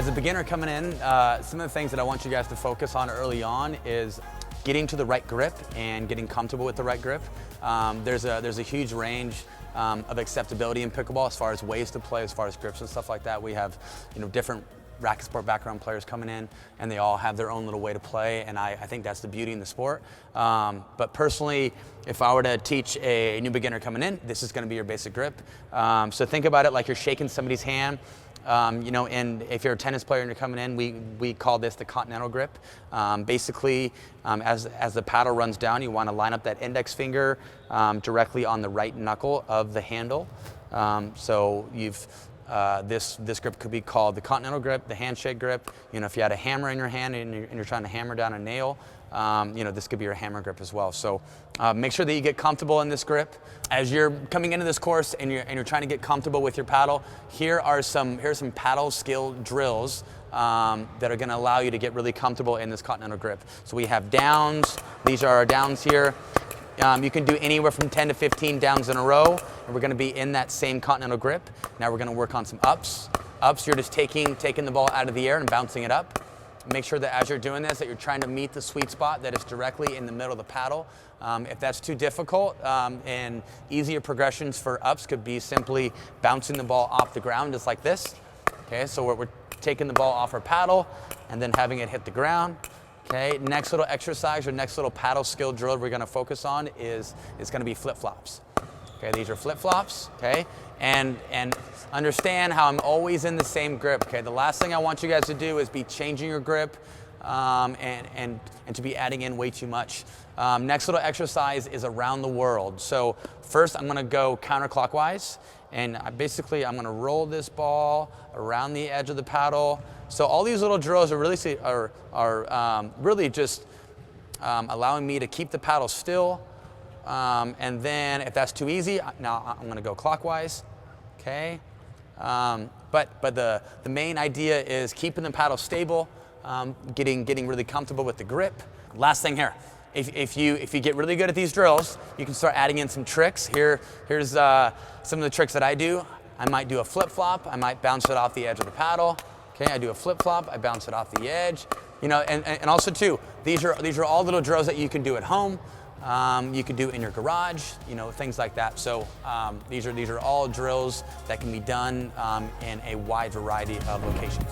As a beginner coming in, some of the things that I want you guys to focus on early on is getting to the right grip and getting comfortable with the right grip. There's a huge range of acceptability in pickleball as far as ways to play, as far as grips and stuff like that. We have, different racket sport background players coming in, and they all have their own little way to play, and I think that's the beauty in the sport. But personally, if I were to teach a new beginner coming in, this is going to be your basic grip. So think about it like you're shaking somebody's hand. And if you're a tennis player and you're coming in, we call this the Continental grip. Basically, as the paddle runs down, you want to line up that index finger directly on the right knuckle of the handle. So this grip could be called the Continental grip, the handshake grip. If you had a hammer in your hand and you're trying to hammer down a nail, this could be your hammer grip as well. So make sure that you get comfortable in this grip. As you're coming into this course and you're trying to get comfortable with your paddle, here's some paddle skill drills that are going to allow you to get really comfortable in this Continental grip. So we have downs. These are our downs here. You can do anywhere from 10 to 15 downs in a row, and we're going to be in that same Continental grip. Now we're going to work on some ups. Ups, you're just taking the ball out of the air and bouncing it up. Make sure that as you're doing this, that you're trying to meet the sweet spot that is directly in the middle of the paddle. If that's too difficult, and easier progressions for ups could be simply bouncing the ball off the ground just like this. Okay, so we're taking the ball off our paddle and then having it hit the ground. Okay, next little exercise or next little paddle skill drill we're going to focus on is going to be flip-flops. Okay, these are flip-flops, okay? And understand how I'm always in the same grip, okay? The last thing I want you guys to do is be changing your grip and to be adding in way too much. Next little exercise is around the world. So first I'm going to go counterclockwise, and I'm going to roll this ball around the edge of the paddle. So all these little drills are really just allowing me to keep the paddle still. And then if that's too easy, now I'm going to go clockwise. Okay. But the main idea is keeping the paddle stable, getting really comfortable with the grip. Last thing here. If you get really good at these drills, you can start adding in some tricks. Here's some of the tricks that I do. I might do a flip-flop. I might bounce it off the edge of the paddle. Okay, I do a flip-flop. I bounce it off the edge. And also too, these are all little drills that you can do at home. You can do in your garage. Things like that. So these are all drills that can be done in a wide variety of locations.